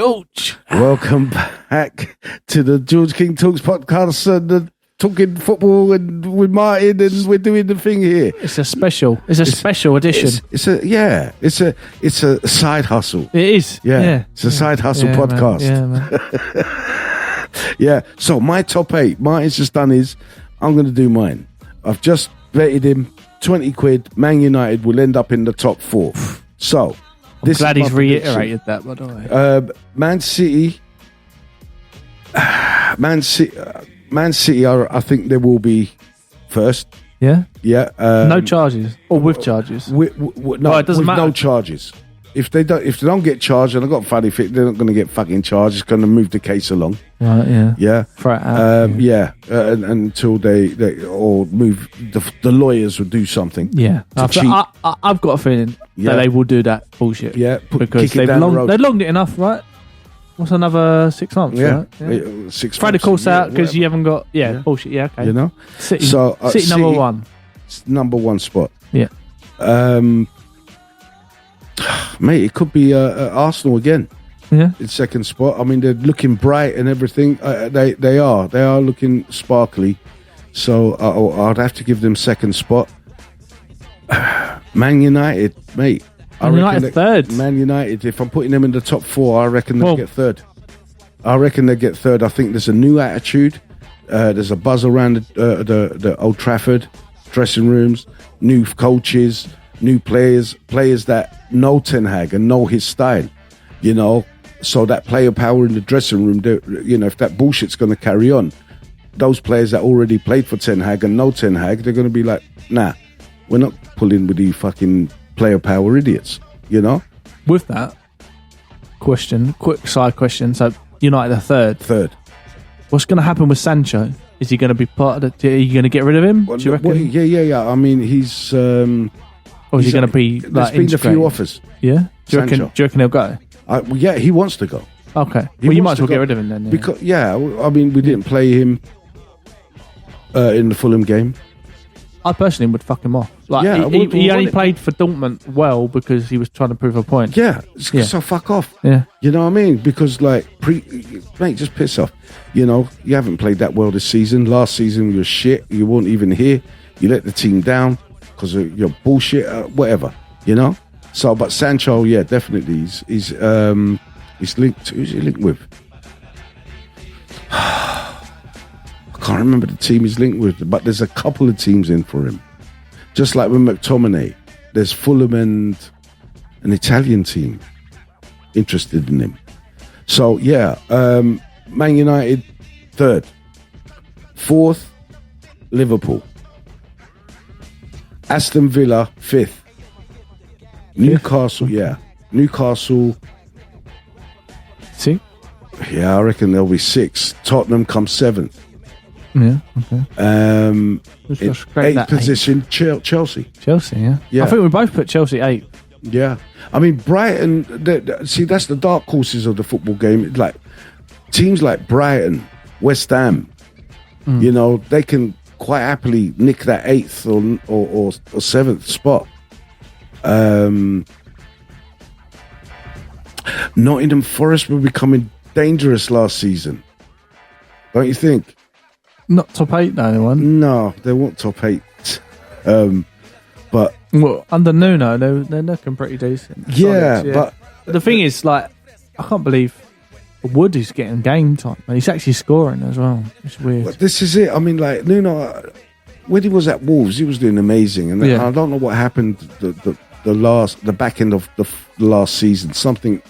George. Welcome back to the George King Talks podcast and talking football and with Martin, and we're doing the thing here. It's a special edition. It's a side hustle. It is. Yeah. It's a side hustle podcast. Man. Yeah, man. Yeah. So my top 8, Martin's just done his. I'm going to do mine. I've just betted him 20 quid. Man United will end up in the top 4. So I'm glad he's reiterated that, by the way. Man City. Man City are, I think they will be first. Yeah? Yeah. No charges. Or with charges. No, it doesn't matter. No charges. If they don't get charged, and I've got a funny fit, they're not going to get fucking charged. It's going to move the case along. Right, yeah. Yeah. Throw it out. Until they or move, the lawyers will do something. Yeah. I've got a feeling that they will do that bullshit. Yeah. Because they've longed it enough, right? What's another 6 months? Yeah. Right? 6 Throw the course out because you haven't got bullshit. Yeah, okay. You know? City, so, City number 1. Number 1 spot. Yeah. Mate, it could be Arsenal again. Yeah. In second spot. I mean, they're looking bright and everything. They are looking sparkly. So I'd have to give them second spot. Man United, mate. Man United third. Man United, if I'm putting them in the top 4, I reckon they'll get third. I think there's a new attitude. There's a buzz around the Old Trafford dressing rooms, new coaches, new players that know Ten Hag and know his style, you know. So that player power in the dressing room, if that bullshit's going to carry on, those players that already played for Ten Hag and know Ten Hag, they're going to be like, nah, we're not pulling with the fucking player power idiots, you know. With that quick side question. So United are third. What's going to happen with Sancho? Is he going to be part of the? Are you going to get rid of him? Do you reckon? Yeah. I mean, he's. Or is he going to be like? There's been a few offers. Yeah. Do you reckon he'll go? Yeah, he wants to go. Okay. Well, you might as well get rid of him then. Yeah. Because I mean, we didn't play him in the Fulham game. I personally would fuck him off. Like he only played for Dortmund well because he was trying to prove a point. Yeah. So fuck off. Yeah. You know what I mean? Because mate, just piss off. You know, you haven't played that well this season. Last season you were shit. You weren't even here. You let the team down because of your bullshit, whatever. You know. So, but Sancho, yeah, definitely, he's linked. Who's he linked with? I can't remember the team he's linked with, but there's a couple of teams in for him. Just like with McTominay, there's Fulham and an Italian team interested in him. So, yeah, Man United, 3rd. 4th, Liverpool. Aston Villa, 5th. Newcastle, yeah. Newcastle. See? Yeah, I reckon they'll be 6th. Tottenham comes 7th. Yeah, okay. 8th position, Chelsea. Chelsea, yeah. I think we both put Chelsea 8th. Yeah. I mean, Brighton, see, that's the dark horses of the football game. Like teams like Brighton, West Ham, you know, they can quite happily nick that 8th or 7th spot. Nottingham Forest were becoming dangerous last season, don't you think? Not top 8 though, they won. No, they weren't top 8. But under Nuno, they're looking pretty decent. Yeah, solid, but the thing is, like, I can't believe Wood is getting game time, and he's actually scoring as well. It's weird. But this is it. I mean, like Nuno, when he was at Wolves, he was doing amazing, and I don't know what happened. The back end of the last season, something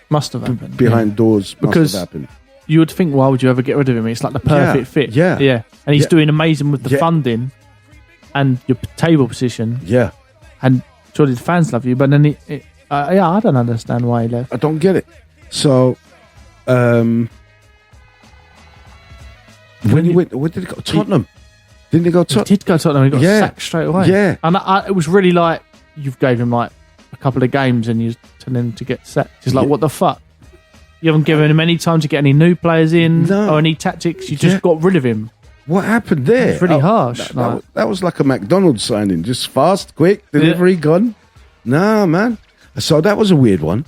must have happened behind doors. Because must have happened. You would think, why would you ever get rid of him? It's like the perfect fit. Yeah. And he's doing amazing with the funding and your table position. Yeah. And surely the fans love you, but then I don't understand why he left. I don't get it. So, when he went, where did he go? Tottenham. Didn't he go to Tottenham? He did go to Tottenham. He got sacked straight away. Yeah. And it was really like, you've gave him like a couple of games and you tell him to get sacked. It's like, what the fuck? You haven't given him any time to get any new players in or any tactics. You just got rid of him. What happened there? It's really harsh. That was like a McDonald's signing. Just fast, quick, delivery, gone. Nah, man. So that was a weird one.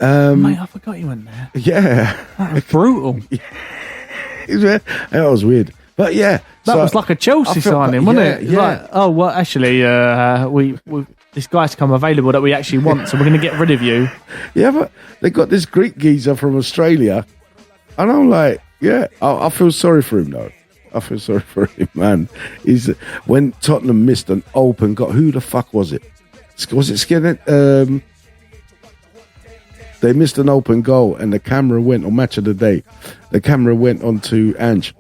Mate, I forgot you went there. Yeah. That was brutal. That was weird. But yeah. That was like a Chelsea signing, wasn't it? Yeah. Like, oh, well, actually, we this guy's come available that we actually want, so we're going to get rid of you. Yeah, but they got this Greek geezer from Australia. And I'm like, yeah, I feel sorry for him, though. I feel sorry for him, man. When Tottenham missed an open goal, who the fuck was it? Was it Skinner? They missed an open goal, and the camera went on Match of the Day. The camera went on to Ange.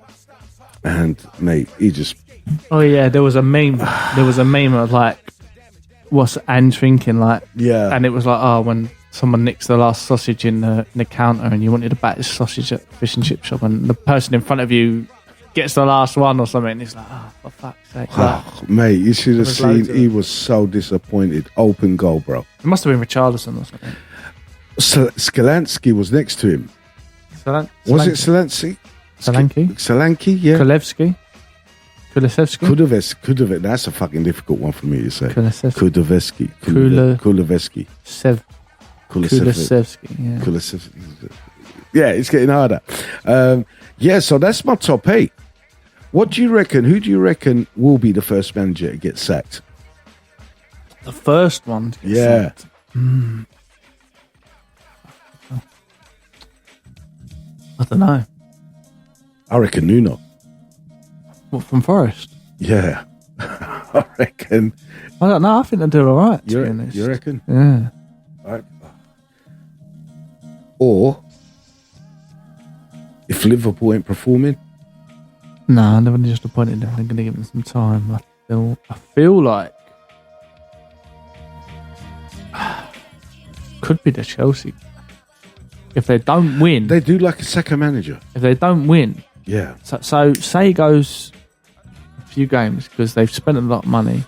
And, mate, he just... Oh, yeah, there was a meme. There was a meme of, like, what's Ange thinking, like... Yeah. And it was like, oh, when someone nicks the last sausage in the counter and you wanted to bat his sausage at the fish and chip shop, and the person in front of you gets the last one or something, and it's like, oh, for fuck's sake. Oh, mate, you should have seen, he was so disappointed. Open goal, bro. It must have been Richarlison or something. Skalansky was next to him. Was it Skalansky? Solanke, yeah. Kulusevski. Kulusevski. That's a fucking difficult one for me to say. Kulusevski. Kulusevski. Yeah, it's getting harder. Yeah, so that's my top 8. What do you reckon? Who do you reckon will be the first manager to get sacked? The first one to get sacked? I don't know. I reckon Nuno. What, from Forest? Yeah. I reckon. I don't know. I think they'll do all right, to you, be honest. You reckon? Yeah. Right. Or if Liverpool ain't performing? No, they're only just appointed them. They're going to give them some time. I feel like could be the Chelsea. If they don't win... They do like a second manager. If they don't win... Yeah. So say it goes a few games because they've spent a lot of money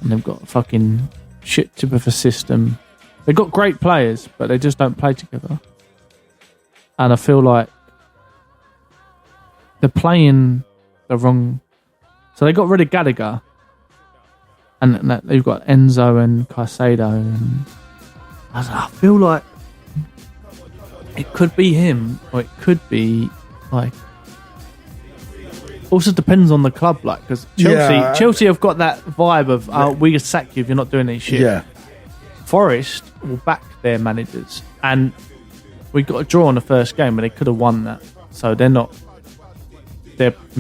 and they've got a fucking shit tip of a system. They've got great players, but they just don't play together. And I feel like they're playing the wrong... So they got rid of Gallagher and they've got Enzo and Caicedo. And I feel like it could be him or it could be like... Also depends on the club, like, because Chelsea have got that vibe of we can sack you if you're not doing any shit. Yeah. Forest will back their managers, and we got a draw in the first game, but they could have won that. So they're in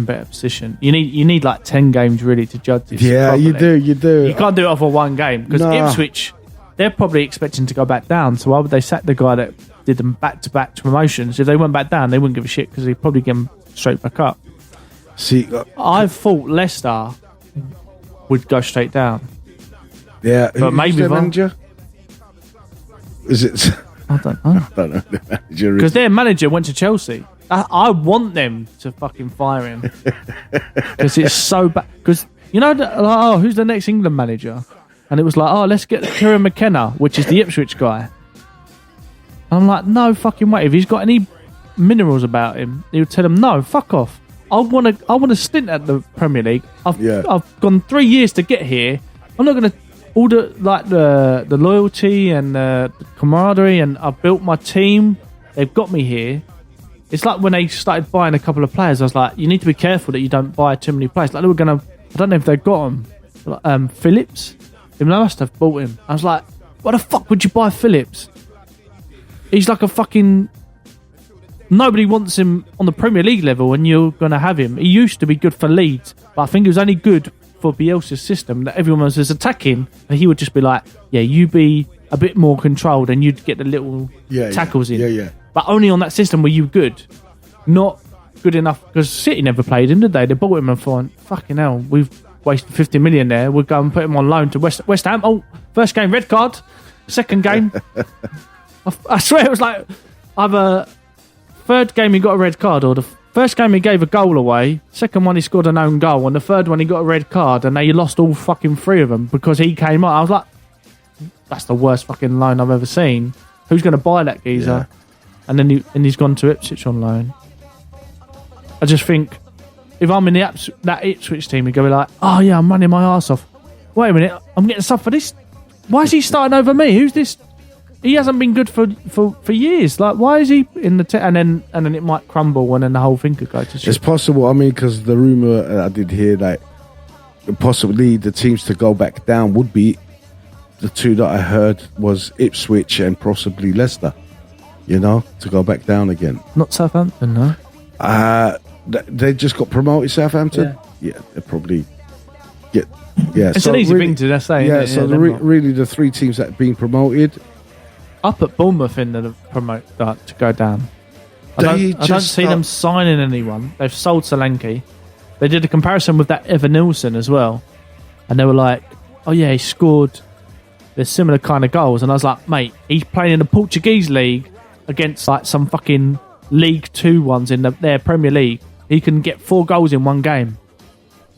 better position. You need like 10 games really to judge this. Yeah, properly. you do. You can't do it off of one game because Ipswich, they're probably expecting to go back down. So why would they sack the guy that did them back-to-back promotions? If they went back down, they wouldn't give a shit because they'd probably get them straight back up. See, I thought Leicester would go straight down. Yeah, but maybe their manager? Is it? I don't know. I don't know the manager because their manager went to Chelsea. I want them to fucking fire him because it's so bad. Because you know, who's the next England manager? And it was like, let's get Kieran McKenna, which is the Ipswich guy. And I'm like, no fucking way. If he's got any minerals about him, he would tell him, no, fuck off. I want to stint at the Premier League. I've gone 3 years to get here. I'm not going to all the loyalty and the camaraderie, and I've built my team. They've got me here. It's like when they started buying a couple of players. I was like, you need to be careful that you don't buy too many players. Like they were going to. I don't know if they got him. Like, Phillips. They must have bought him. I was like, why the fuck would you buy Phillips? He's like a fucking. Nobody wants him on the Premier League level, and you're going to have him. He used to be good for Leeds, but I think he was only good for Bielsa's system, that everyone was just attacking, and he would just be like, yeah, you be a bit more controlled, and you'd get the little tackles in. Yeah. But only on that system were you good. Not good enough, because City never played him, did they? They bought him and thought, fucking hell, we've wasted 50 million there. We'll go and put him on loan to West Ham. Oh, first game, red card. Second game. I swear it was like either... Third game he got a red card, or the first game he gave a goal away, second one he scored an own goal, and the third one he got a red card, and they lost all fucking 3 of them because he came up. I was like, that's the worst fucking loan I've ever seen. Who's going to buy that geezer? Yeah. And then he's gone to Ipswich on loan. I just think if I'm in that Ipswich team, he'd go like, oh yeah, I'm running my arse off. Wait a minute, I'm getting stuff for this. Why is he starting over me? Who's this he hasn't been good for years. Like, why is he in the and then it might crumble and then the whole thing could go to shit. It's possible. I mean, because the rumor I did hear that possibly the teams to go back down would be the two that I heard was Ipswich and possibly Leicester. You know, to go back down again. Not Southampton, no. They just got promoted, Southampton. Yeah, they probably get. Yeah, it's an easy thing to say. Yeah, so really the three teams that have been promoted. Up at Bournemouth in the promote to go down. I don't see them signing anyone. They've sold Solanke. They did a comparison with that Evan Nilsson as well, and they were like, "Oh yeah, he scored the similar kind of goals." And I was like, "Mate, he's playing in the Portuguese league against like some fucking League 2 ones in their Premier League. He can get 4 goals in one game.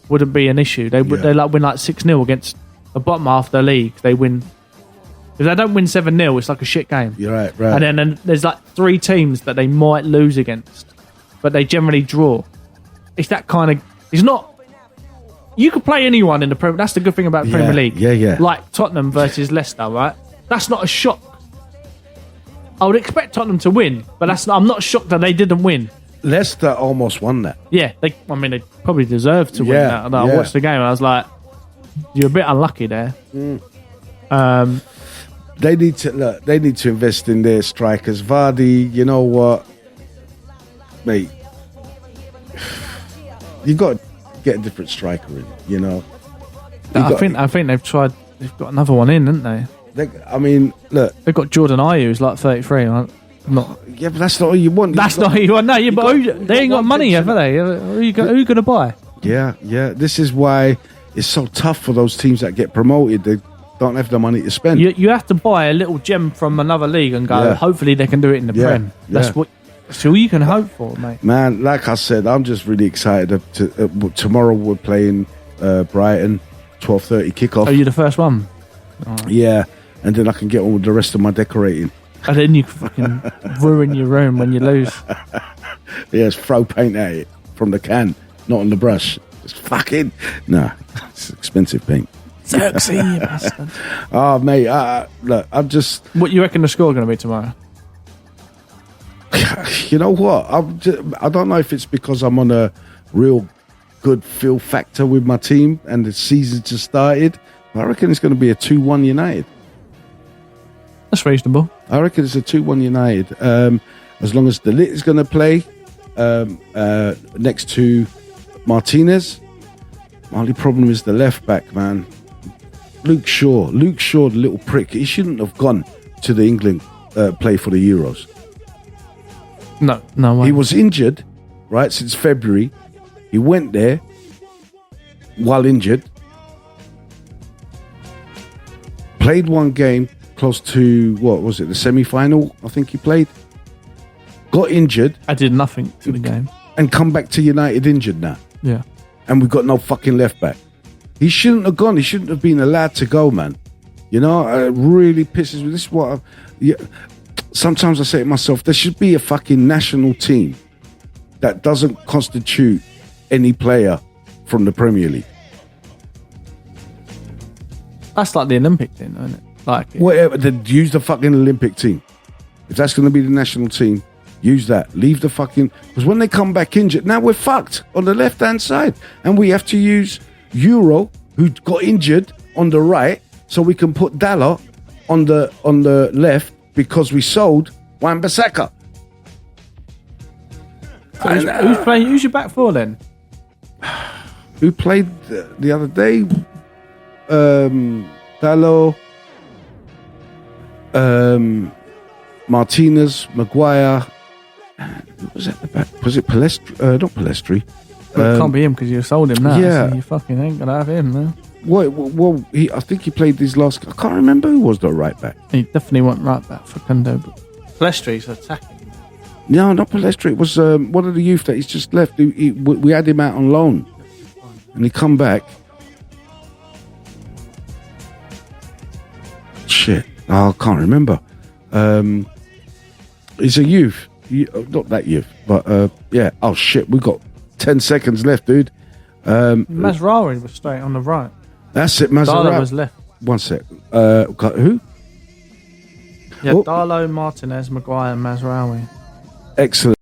Wouldn't be an issue. They like win like 6-0 against the bottom half of the league. They win." If they don't win 7-0, it's like a shit game. You're right. And then there's like 3 teams that they might lose against, but they generally draw. It's that kind of. It's not. You could play anyone in the Premier. That's the good thing about the Premier League. Yeah. Like Tottenham versus Leicester, right? That's not a shock. I would expect Tottenham to win, but I'm not shocked that they didn't win. Leicester almost won that. Yeah, they probably deserved to win that. And I watched the game and I was like, you're a bit unlucky there. They need to invest in their strikers. Vardy, you know what, mate? You got to get a different striker in. You know. I think they've tried. They've got another one in, haven't they? I mean, look, they've got Jordan Ayew, who's like 33. I'm not. Yeah, but that's not all you want. That's not who you want. No, but they ain't got money, have they? Who going to buy? Yeah. This is why it's so tough for those teams that get promoted. They don't have the money to spend. You have to buy a little gem from another league and go, hopefully they can do it in the Prem. That's all you can hope for, mate. Man, like I said, I'm just really excited. Tomorrow we're playing Brighton, 12:30 kickoff. Are you the first one? Oh. Yeah, and then I can get on with the rest of my decorating. And then you fucking ruin your room when you lose. Yes, throw paint at it from the can, not on the brush. It's fucking... Nah, it's expensive paint. Sexy, you bastard. Oh, mate, look, I'm just... What you reckon the score going to be tomorrow? You know what? I don't know if it's because I'm on a real good feel factor with my team and the season just started, but I reckon it's going to be a 2-1 United. That's reasonable. I reckon it's a 2-1 United. As long as De Ligt is going to play next to Martinez. My only problem is the left back, man. Luke Shaw, the little prick. He shouldn't have gone to the England play for the Euros. No way. He was injured, right, since February. He went there while injured. Played one game close to, what was it, the semi-final, I think he played. Got injured. I did nothing to the game. And come back to United injured now. Yeah. And we've got no fucking left back. He shouldn't have gone. He shouldn't have been allowed to go, man. You know, it really pisses me. This is what sometimes I say to myself, there should be a fucking national team that doesn't constitute any player from the Premier League. That's like the Olympic thing, isn't it? Like whatever, then use the fucking Olympic team. If that's going to be the national team, use that. Leave the fucking... Because when they come back injured, now we're fucked on the left-hand side. And we have to use Euro, who got injured, on the right, so we can put Dalot on the left because we sold Wan-Bissaka. So who's your back four then? Who played the other day? Dalot, Martinez, Maguire. Who was at the back? Was it Palestri? Not Palestri. Well, it can't be him because you sold him now. Yeah. So you fucking ain't going to have him, man. Well, I think he played these last... I can't remember who was the right back. He definitely went right back for Kundo. But Palestri's attacking. No, not Palestri. It was one of the youth that he's just left. We had him out on loan. And he come back. Shit. Oh, I can't remember. He's a youth. Not that youth, but yeah. Oh, shit. We've got 10 seconds left, dude. Mazraoui was straight on the right. That's it, Mazraoui. was left. 1 sec. Who? Yeah, Darlow, Martinez, Maguire, and Mazraoui. Excellent.